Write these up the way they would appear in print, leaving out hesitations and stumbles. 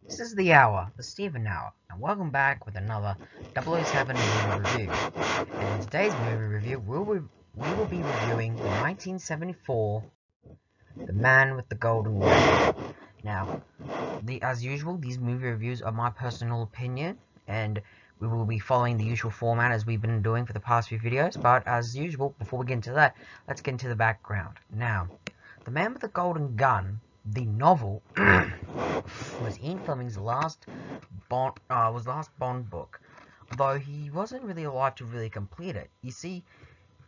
This is the hour, the Stephen Hour, and welcome back with another 007 movie review. And in today's movie review, we will be reviewing the 1974 The Man with the Golden Gun. Now, as usual, these movie reviews are my personal opinion, and we will be following the usual format as we've been doing for the past few videos. But as usual, before we get into that, let's get into the background. Now, The Man with the Golden Gun, the novel, was Ian Fleming's last Bond book, though he wasn't really alive to really complete it. You see,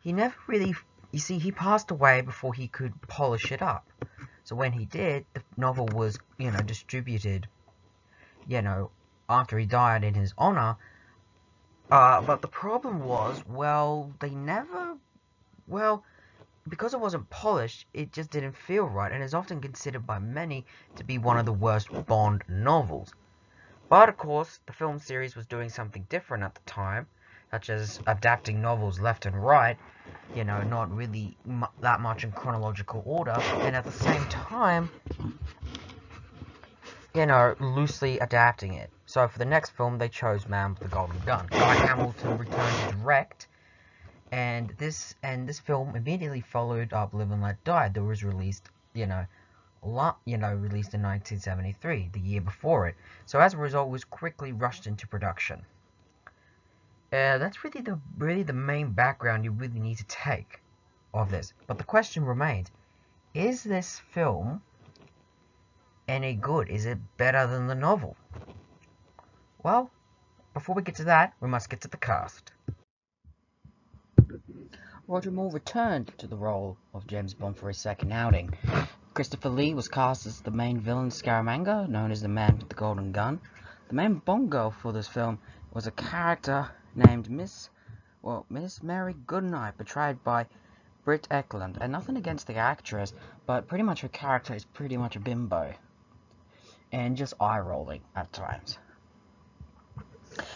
he passed away before he could polish it up. So when he did, the novel was, distributed, after he died in his honor. But the problem was, because it wasn't polished, it just didn't feel right, and is often considered by many to be one of the worst Bond novels. But of course, the film series was doing something different at the time, such as adapting novels left and right, not really that much in chronological order, and at the same time, loosely adapting it. So for the next film, they chose Man with the Golden Gun. Guy Hamilton returned to direct, and this film immediately followed up Live and Let Die, that was released, released in 1973, the year before it. So as a result, it was quickly rushed into production. That's really the main background you really need to take of this. But the question remains: is this film any good? Is it better than the novel? Well, before we get to that, we must get to the cast. Roger Moore returned to the role of James Bond for his second outing. Christopher Lee was cast as the main villain, Scaramanga, known as the Man with the Golden Gun. The main Bond girl for this film was a character named Miss Mary Goodnight, portrayed by Britt Ekland. And nothing against the actress, but pretty much her character is pretty much a bimbo. And just eye-rolling at times.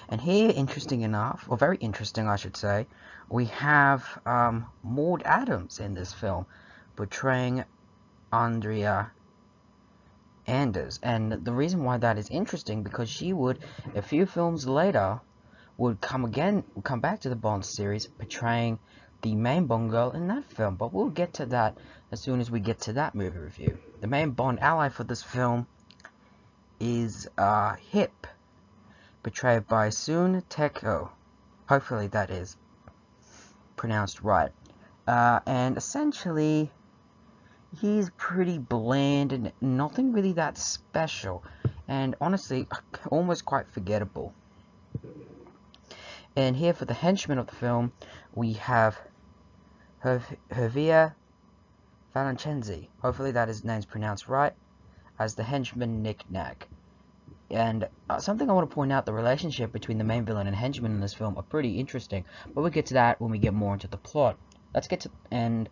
And here, interesting enough, or very interesting I should say, we have Maud Adams in this film, portraying Andrea Anders. And the reason why that is interesting, because she would, a few films later, would come back to the Bond series, portraying the main Bond girl in that film. But we'll get to that as soon as we get to that movie review. The main Bond ally for this film is Hip, portrayed by Soon Teko. Hopefully that is pronounced right. And essentially, he's pretty bland and nothing really that special. And honestly, almost quite forgettable. And here for the henchmen of the film, we have Javier Valencenzi. Hopefully that his name's pronounced right, as the henchman Nick Nack. And something I want to point out, the relationship between the main villain and henchman in this film are pretty interesting, but we'll get to that when we get more into the plot. Let's get to, and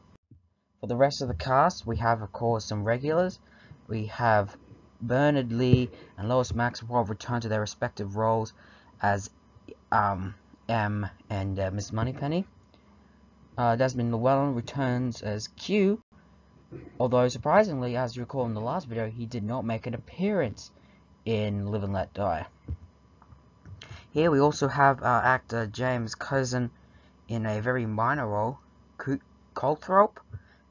for the rest of the cast, we have, of course, some regulars. We have Bernard Lee and Lois Maxwell return to their respective roles as M and Miss Moneypenny. Desmond Llewellyn returns as Q, although surprisingly, as you recall in the last video, he did not make an appearance in Live and Let Die. Here we also have actor James Cousin in a very minor role, Calthorpe,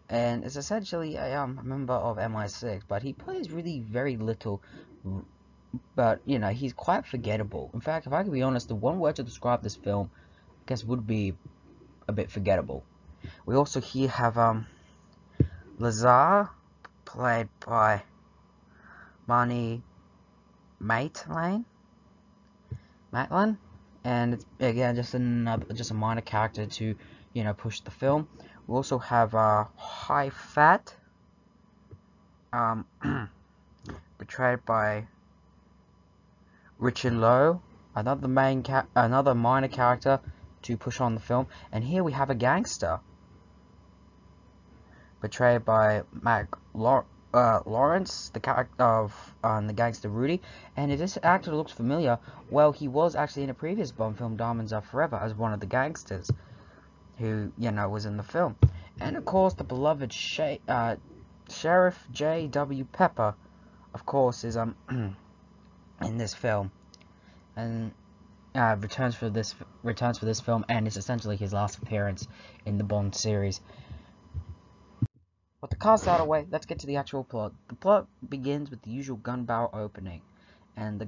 and is essentially a member of MI6, but he plays really very little, but he's quite forgettable. In fact, if I could be honest, the one word to describe this film, I guess, would be a bit forgettable. We also here have Lazar, played by Marnie Maitland, and it's again just a minor character to push the film. We also have High Fat, portrayed by Richard Lowe, another minor character to push on the film. And here we have a gangster, portrayed by Mac Lawrence, the character of the gangster Rudy. And if this actor looks familiar, well, he was actually in a previous Bond film, Diamonds Are Forever, as one of the gangsters who, was in the film. And of course, the beloved Sheriff J.W. Pepper, of course, is in this film, and returns for this film, and it's essentially his last appearance in the Bond series. But the cast out of the way, let's get to the actual plot. The plot begins with the usual gun barrel opening, and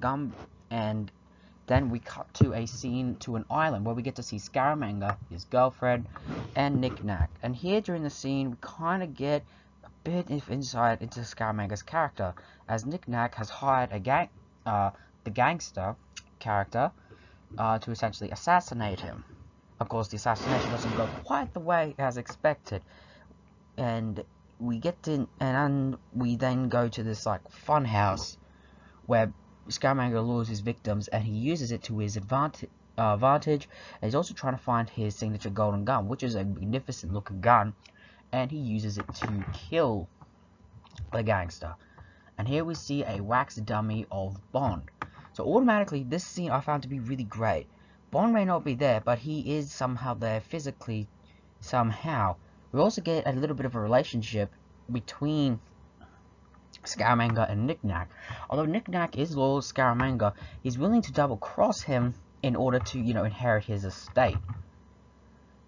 then we cut to a scene to an island where we get to see Scaramanga, his girlfriend, and Nick Nack. And here during the scene, we kind of get a bit of insight into Scaramanga's character, as Nick Nack has hired the gangster character to essentially assassinate him. Of course, the assassination doesn't go quite the way as expected, and we then go to this like fun house where Scaramanga lures his victims, and he uses it to his advantage. And he's also trying to find his signature golden gun, which is a magnificent looking gun, and he uses it to kill the gangster. And here we see a wax dummy of Bond. So automatically, this scene I found to be really great. Bond may not be there, but he is somehow there physically, somehow. We also get a little bit of a relationship between Scaramanga and Nick Nack. Although Nick Nack is loyal to Scaramanga, he's willing to double cross him in order to, inherit his estate.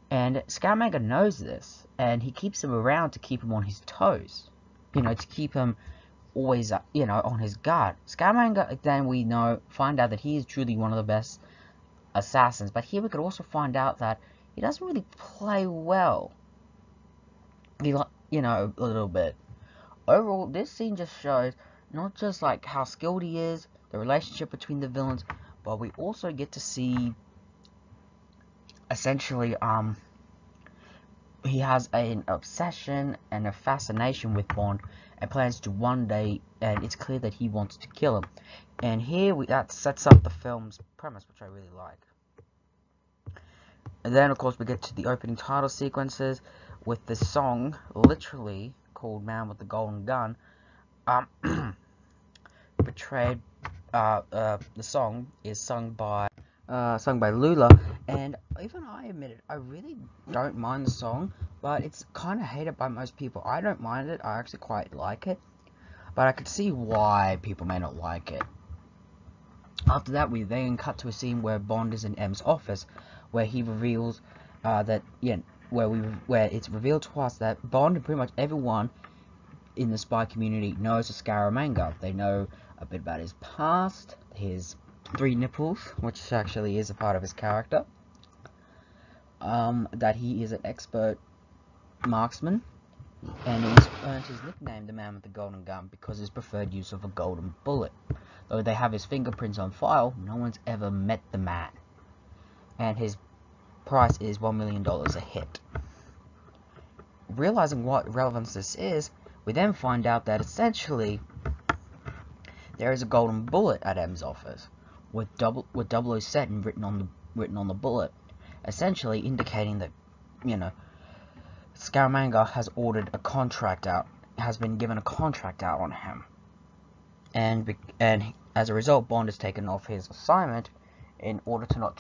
And Scaramanga knows this, and he keeps him around to keep him on his toes. To keep him always, on his guard. Scaramanga, then find out that he is truly one of the best assassins. But here we could also find out that he doesn't really play well. A little bit. Overall, this scene just shows not just like how skilled he is, the relationship between the villains, but we also get to see essentially he has an obsession and a fascination with Bond, and plans to one day, and it's clear that he wants to kill him. And here that sets up the film's premise, which I really like. And then of course we get to the opening title sequences with the song literally called "Man with the Golden Gun." The song is sung by Lula, and even I admit it, I really don't mind the song, but it's kind of hated by most people. I don't mind it, I actually quite like it, but I could see why people may not like it. After that, we then cut to a scene where Bond is in M's office, where he reveals where it's revealed to us that Bond and pretty much everyone in the spy community knows a Scaramanga. They know a bit about his past, his 3 nipples, which actually is a part of his character, that he is an expert marksman, and he's earned his nickname, the Man with the Golden Gun, because his preferred use of a golden bullet. Though they have his fingerprints on file, no one's ever met the man, and his price is $1 million a hit. Realizing what relevance this is, we then find out that essentially there is a golden bullet at M's office with 007 written on the bullet, essentially indicating that Scaramanga has been given a contract out on him, and as a result, Bond is taken off his assignment in order to not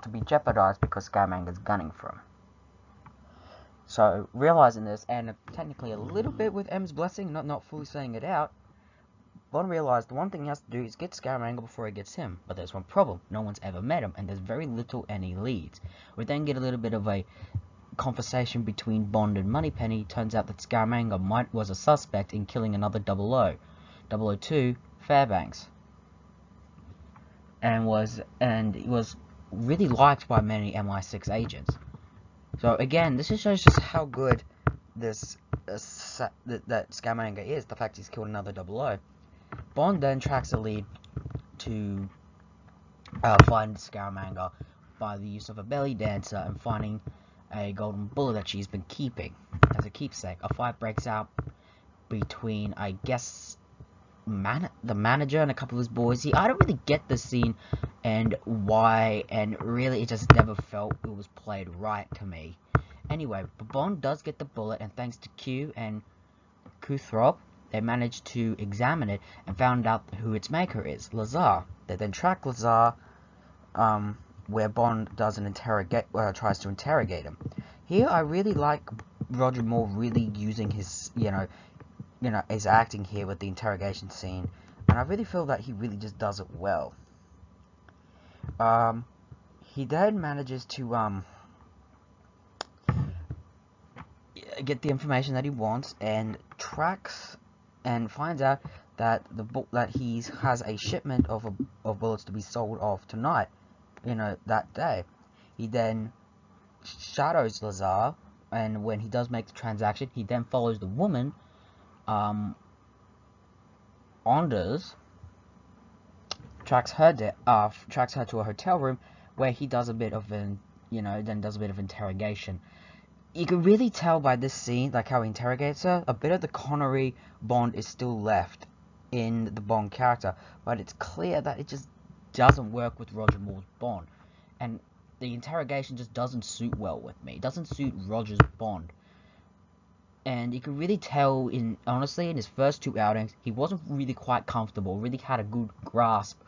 to be jeopardized because Scaramanga is gunning for him. So realizing this, and technically a little bit with M's blessing, not fully saying it out, Bond realized the one thing he has to do is get Scaramanga before he gets him. But there's one problem: no one's ever met him, and there's very little any leads. We then get a little bit of a conversation between Bond and Moneypenny. Turns out that Scaramanga was a suspect in killing another 002, Fairbanks, and was really liked by many MI6 agents. So again, this just shows just how good that Scaramanga is. The fact he's killed another 00. Bond then tracks a lead to find Scaramanga by the use of a belly dancer and finding a golden bullet that she's been keeping as a keepsake. A fight breaks out between, I guess, the manager and a couple of his boys. I don't really get the scene and why, and really it just never felt it was played right to me. Anyway, Bond does get the bullet, and thanks to Q and Kuthrop, they managed to examine it and found out who its maker is, Lazar. They then track Lazar, where Bond tries to interrogate him. Here, I really like Roger Moore really using his, his acting here with the interrogation scene, and I really feel that he really just does it well. He then manages to get the information that he wants and tracks and finds out that he has a shipment of bullets to be sold off tonight, that day. He then shadows Lazar, and when he does make the transaction, he then follows the woman, Anders, tracks her to a hotel room where he does a bit of interrogation. You can really tell by this scene, like how he interrogates her, a bit of the Connery Bond is still left in the Bond character, but it's clear that it just doesn't work with Roger Moore's Bond, and the interrogation just doesn't suit well with me. It doesn't suit Roger's Bond, and you can really tell honestly in his first two outings, he wasn't really quite comfortable, really had a good grasp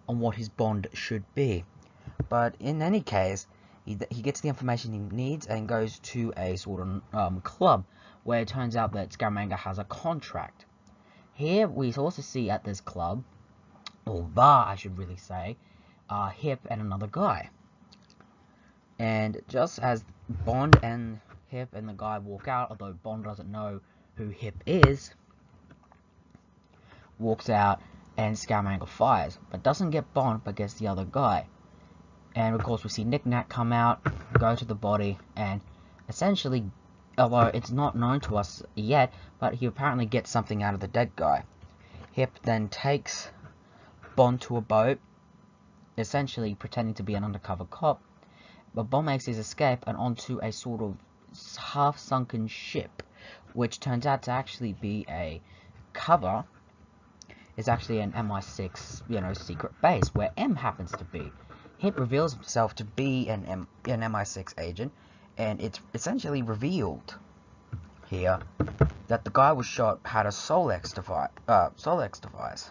on what his Bond should be. But in any case, he gets the information he needs and goes to a sort of club where it turns out that Scaramanga has a contract. Here we also see at this club, or bar I should really say, Hip and another guy. And just as Bond and Hip and the guy walk out, although Bond doesn't know who Hip is, walks out and Scaramanga fires, but doesn't get Bond, but gets the other guy. And of course we see Nick Nack come out, go to the body, and essentially, although it's not known to us yet, but he apparently gets something out of the dead guy. Hip then takes Bond to a boat, essentially pretending to be an undercover cop, but Bond makes his escape and onto a sort of half-sunken ship, which turns out to actually be a cover. It's actually an MI6, secret base where M happens to be. Hip reveals himself to be an MI6 agent, and it's essentially revealed here that the guy was shot had a Solex device, Solex device,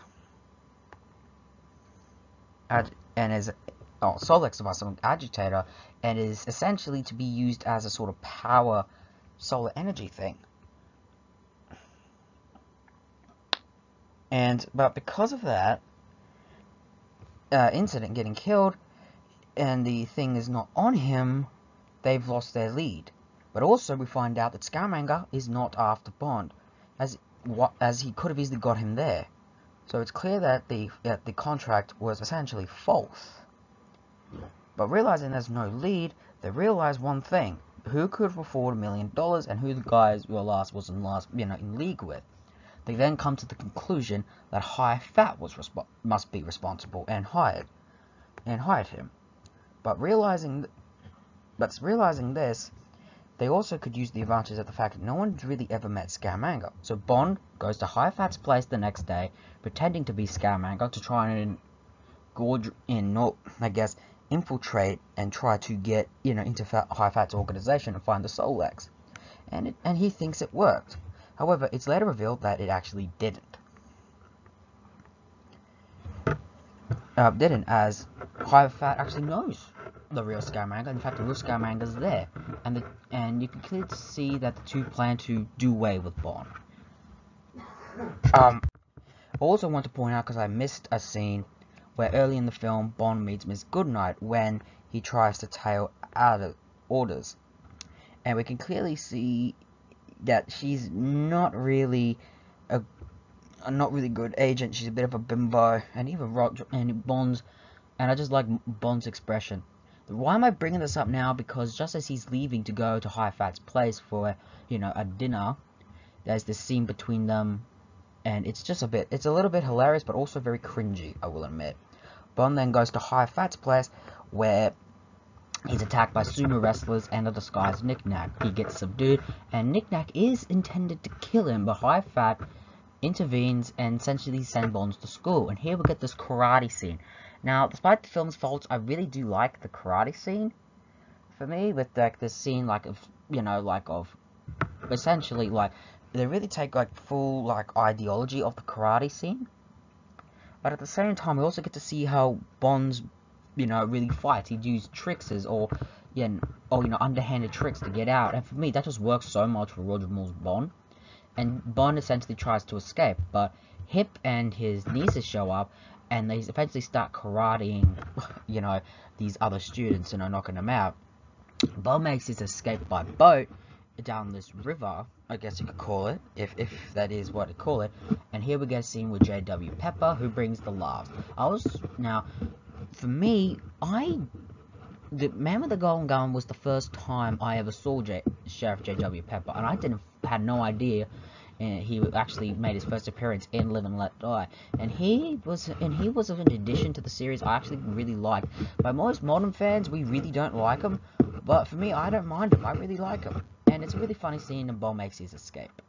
an agitator, and is essentially to be used as a sort of power solar energy thing. But because of that incident getting killed, and the thing is not on him, they've lost their lead. But also we find out that Scaramanga is not after Bond, as he could have easily got him there. So it's clear that the contract was essentially false. But realizing there's no lead, they realize one thing: who could afford $1 million, and who the guys was in league with. They then come to the conclusion that High Fat must be responsible and hired him. But realizing this, they also could use the advantage of the fact that no one's really ever met Scaramanga. So Bond goes to High Fat's place the next day, pretending to be Scaramanga to try and infiltrate and try to get into High Fat's organization and find the Solex. And he thinks it worked. However, it's later revealed that it actually didn't. As High Fat actually knows the real Scaramanga. In fact, the real Scaramanga's there, and you can clearly see that the two plan to do away with Bond. I also want to point out, because I missed a scene where early in the film Bond meets Miss Goodnight when he tries to tail out of orders, and we can clearly see that she's not really a good agent. She's a bit of a bimbo, and even I just like Bond's expression. Why am I bringing this up now? Because just as he's leaving to go to High Fat's place for a dinner, there's this scene between them, and it's a little bit hilarious, but also very cringy, I will admit. Bond then goes to High Fat's place, where he's attacked by sumo wrestlers and a disguised Nick Nack. He gets subdued, and Nick Nack is intended to kill him, but High Fat intervenes and essentially sends Bond to school. And here we get this karate scene. Now, despite the film's faults, I really do like the karate scene. For me, with this scene, essentially, they really take full ideology of the karate scene. But at the same time, we also get to see how Bond's really fights. He'd use tricks underhanded tricks to get out. And for me, that just works so much for Roger Moore's Bond. And Bond essentially tries to escape, but Hip and his nieces show up, and they eventually start karateing, these other students, knocking them out. Bond makes his escape by boat down this river, I guess you could call it, if that is what you call it. And here we get a scene with J.W. Pepper, who brings the laughs. For me, the Man with the Golden Gun was the first time I ever saw Sheriff J.W. Pepper, and I had no idea. And he actually made his first appearance in Live and Let Die, and he was an addition to the series I actually really liked. By most modern fans, we really don't like him, but for me, I don't mind him. I really like him, and it's a really funny scene. And Bond makes his escape,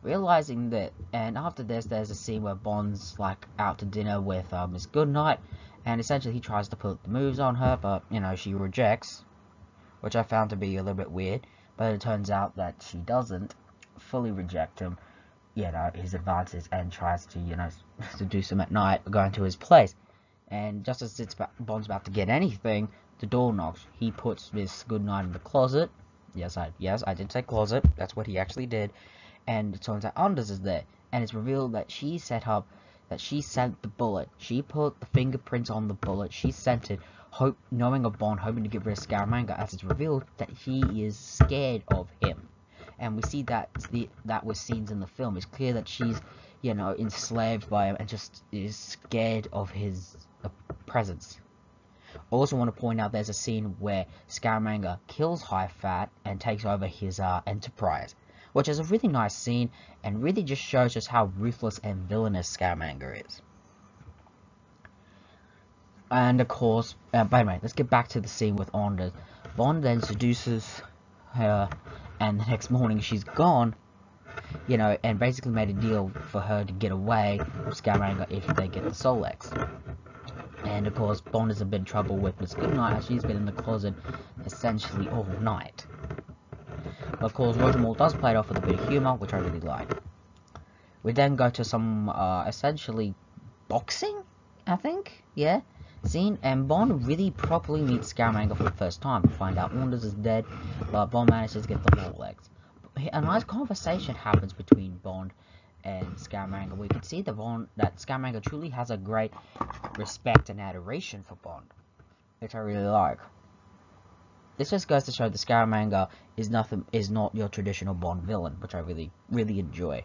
realizing that. And after this, there's a scene where Bond's like out to dinner with Miss Goodnight, and essentially he tries to put the moves on her, but she rejects, which I found to be a little bit weird. But it turns out that she doesn't fully reject him, his advances, and tries to, seduce him at night, going to his place. And just as Bond's about to get anything, the door knocks. He puts Miss Goodnight in the closet. Yes, I did say closet. That's what he actually did. And it turns out Anders is there, and it's revealed that she sent the bullet. She put the fingerprints on the bullet. She sent it, knowing of Bond, hoping to get rid of Scaramanga, as it's revealed that he is scared of him. And we see that with scenes in the film. It's clear that she's, enslaved by him and just is scared of his presence. Also want to point out there's a scene where Scaramanga kills High Fat and takes over his Enterprise, which is a really nice scene and really just shows us how ruthless and villainous Scaramanga is. And of course, by the way, let's get back to the scene with Anders. Bond then seduces her, and the next morning she's gone, and basically made a deal for her to get away from Scaramanga if they get the Solex. And of course, Bond is a bit in trouble with Miss Goodnight, as she's been in the closet essentially all night. But of course, Roger Moore does play it off with a bit of humour, which I really like. We then go to some essentially boxing, I think, scene, and Bond really properly meets Scaramanga for the first time. We find out Anders is dead, but Bond manages to get the Rolex. A nice conversation happens between Bond and Scaramanga. We can see that Scaramanga truly has a great respect and adoration for Bond, which I really like. This just goes to show that Scaramanga is not your traditional Bond villain, which I really, really enjoy.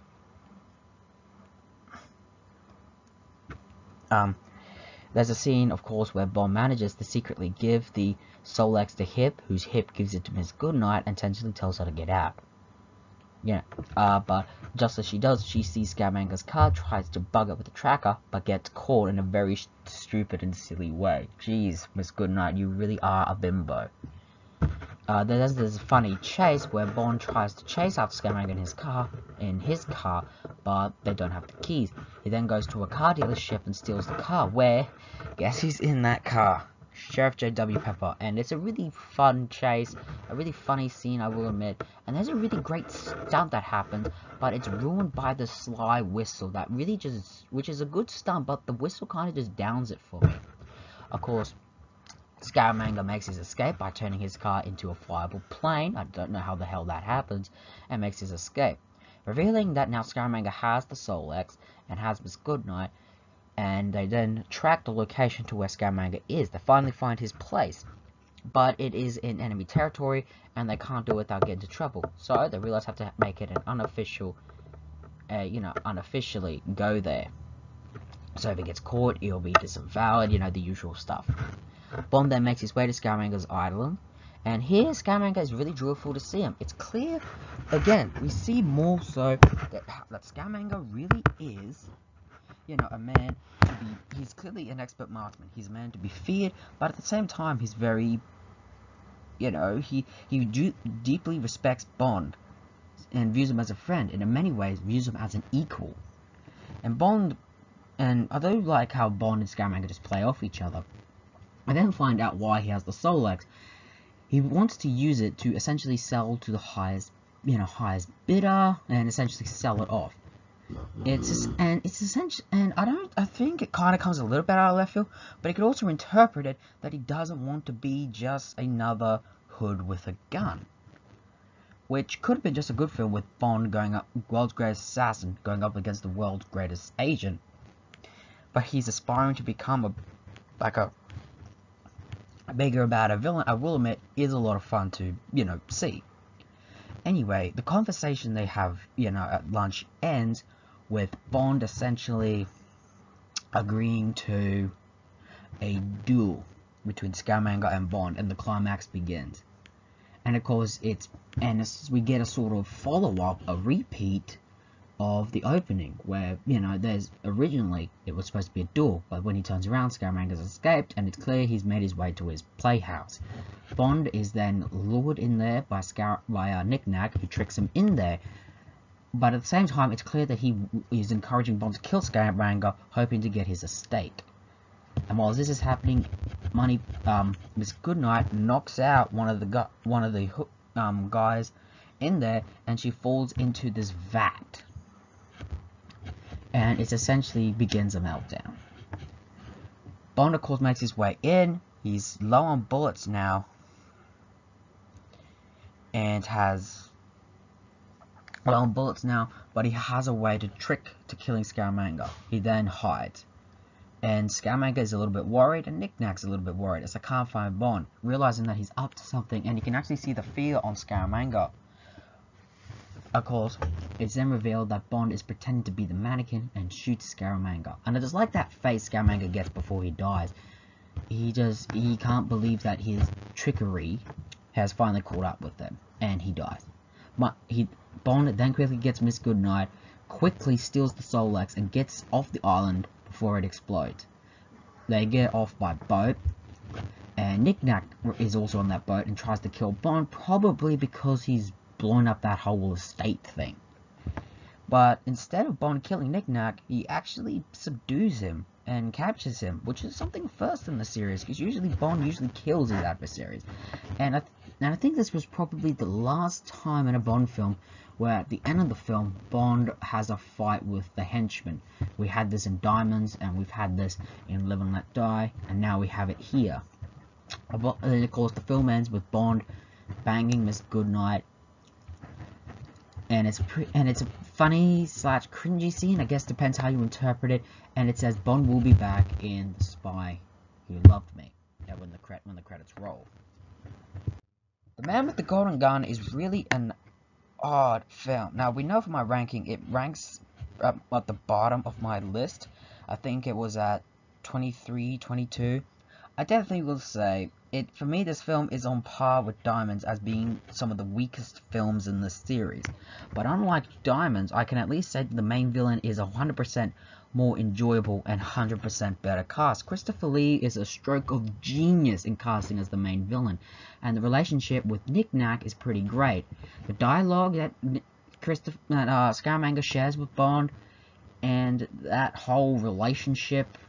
There's a scene, of course, where Bond manages to secretly give the Solex to Hip, whose Hip gives it to Miss Goodnight and intentionally tells her to get out. But just as she does, she sees Scaramanga's car, tries to bug it with the tracker, but gets caught in a very stupid and silly way. Jeez, Miss Goodnight, you really are a bimbo. There's this funny chase where Bond tries to chase after Scaramanga in his car, but they don't have the keys. He then goes to a car dealership and steals the car, where, guess who's in that car? Sheriff J.W. Pepper. And it's a really fun chase, a really funny scene, I will admit, and there's a really great stunt that happens, but it's ruined by the sly whistle that really which is a good stunt, but the whistle kind of just downs it for me. Of course, Scaramanga makes his escape by turning his car into a flyable plane. I don't know how the hell that happens, and makes his escape, revealing that now Scaramanga has the Solex and has Miss Goodnight, and they then track the location to where Scaramanga is. They finally find his place, but it is in enemy territory, and they can't do it without getting into trouble. So they realize have to make it an unofficially go there. So if he gets caught, he'll be disavowed, the usual stuff. Bond then makes his way to Scaramanga's island, and here Scaramanga is really joyful to see him. It's clear, again, we see more so that Scaramanga really is, a man to be, he's clearly an expert marksman. He's a man to be feared, but at the same time, he's very, he deeply respects Bond and views him as a friend, and in many ways views him as an equal. And I do like how Bond and Scaramanga just play off each other. I then find out why he has the Solex. He wants to use it to essentially sell to the highest bidder, and essentially sell it off. It's essentially, and I think it kind of comes a little bit out of left field, but it could also interpret it that he doesn't want to be just another hood with a gun. which could have been just a good film with Bond going up, world's greatest assassin, going up against the world's greatest agent. But he's aspiring to become a bigger, badder villain. I will admit, is a lot of fun to, see. Anyway, the conversation they have, at lunch ends with Bond essentially agreeing to a duel between Scaramanga and Bond, and the climax begins. And of course, we get a sort of follow-up, a repeat of the opening, where, originally it was supposed to be a duel, but when he turns around, Scaramanga's escaped, and it's clear he's made his way to his playhouse. Bond is then lured in there by Nick-Nack, who tricks him in there, but at the same time, it's clear that he is encouraging Bond to kill Scaramanga, hoping to get his estate. And while this is happening, Miss Goodnight knocks out one of the guys in there, and she falls into this vat. And it essentially begins a meltdown. Bond, of course, makes his way in. He's low on bullets now, but he has a way to killing Scaramanga. He then hides. And Scaramanga is a little bit worried, and Nick-Nack's a little bit worried as they can't find Bond, realizing that he's up to something, and you can actually see the fear on Scaramanga. Of course, it's then revealed that Bond is pretending to be the mannequin and shoots Scaramanga. And I just like that face Scaramanga gets before he dies. He can't believe that his trickery has finally caught up with him, and he dies. Bond then quickly gets Miss Goodnight, quickly steals the Solex, and gets off the island before it explodes. They get off by boat, and Nick-Nack is also on that boat and tries to kill Bond, probably because he's blown up that whole estate thing. But instead of Bond killing Nick-Nack, he actually subdues him and captures him, which is something first in the series, because Bond usually kills his adversaries. And I think this was probably the last time in a Bond film where at the end of the film, Bond has a fight with the henchman. We had this in Diamonds, and we've had this in Live and Let Die, and now we have it here. And of course, the film ends with Bond banging Miss Goodnight, and it's a funny / cringy scene, I guess depends how you interpret it, and it says Bond will be back in The Spy Who Loved Me, when the credits roll. The Man with the Golden Gun is really an odd film. Now, we know from my ranking, it ranks at the bottom of my list. I think it was at 23, 22. I definitely will say, for me, this film is on par with Diamonds as being some of the weakest films in the series. But unlike Diamonds, I can at least say that the main villain is 100% more enjoyable and 100% better cast. Christopher Lee is a stroke of genius in casting as the main villain, and the relationship with Nick-Nack is pretty great. The dialogue that Scaramanga shares with Bond, and that whole relationship,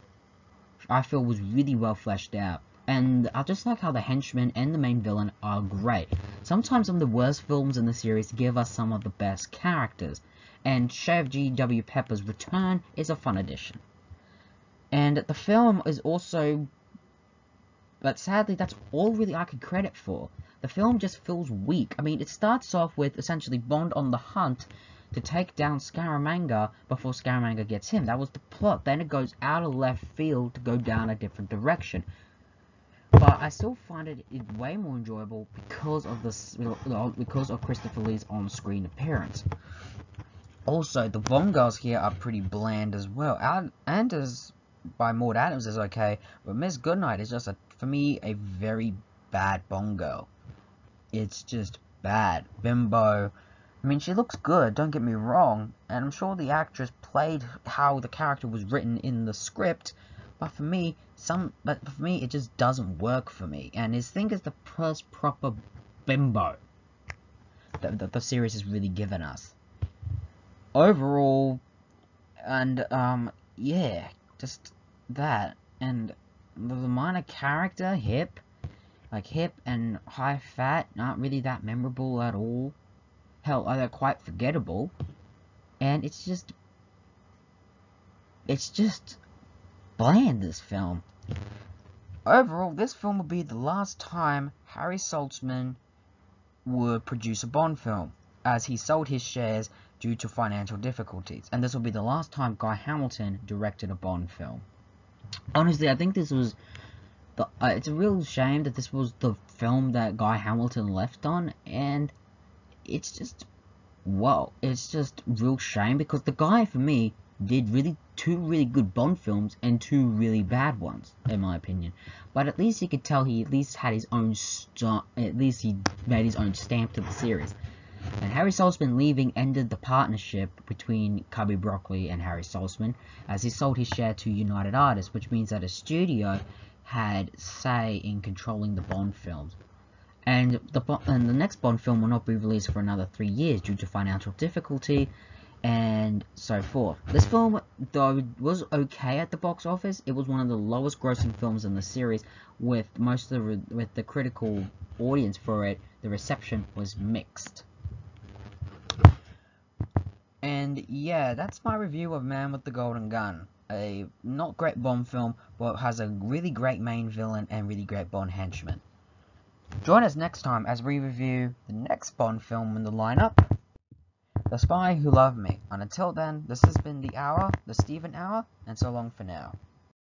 I feel was really well fleshed out. And I just like how the henchman and the main villain are great. Sometimes some of the worst films in the series give us some of the best characters, and Sheriff G.W. Pepper's return is a fun addition. And the film is also, but sadly that's all really I could credit for. The film just feels weak. I mean, it starts off with essentially Bond on the hunt to take down Scaramanga before Scaramanga gets him. That was the plot. Then it goes out of left field to go down a different direction. But I still find it way more enjoyable because of Christopher Lee's on-screen appearance. Also, the Bond girls here are pretty bland as well. Anders by Maud Adams is okay, but Miss Goodnight is just, for me, a very bad Bond girl. It's just bad. Bimbo. I mean, she looks good, don't get me wrong, and I'm sure the actress played how the character was written in the script, but for me, it just doesn't work for me. And his thing is the first proper bimbo that the series has really given us. Overall, and yeah, just that, and the minor character, Hip and High Fat, not really that memorable at all. Hell, they're quite forgettable, and it's just bland, this film. Overall, this film will be the last time Harry Saltzman would produce a Bond film, as he sold his shares due to financial difficulties, and this will be the last time Guy Hamilton directed a Bond film. Honestly, I think this was it's a real shame that this was the film that Guy Hamilton left on, and it's just, whoa, it's just real shame, because the guy, for me, did two really good Bond films and two really bad ones, in my opinion. But at least you could tell he at least had his own at least he made his own stamp to the series. And Harry Saltzman leaving ended the partnership between Cubby Broccoli and Harry Saltzman, as he sold his share to United Artists, which means that a studio had say in controlling the Bond films. And the next Bond film will not be released for another 3 years due to financial difficulty and so forth. This film, though, was okay at the box office. It was one of the lowest grossing films in the series, with with the critical audience for it. The reception was mixed. And yeah, that's my review of Man with the Golden Gun. A not great Bond film, but has a really great main villain and really great Bond henchman. Join us next time as we review the next Bond film in the lineup, The Spy Who Loved Me. And until then, this has been The Hour, the Steven Hour, and so long for now.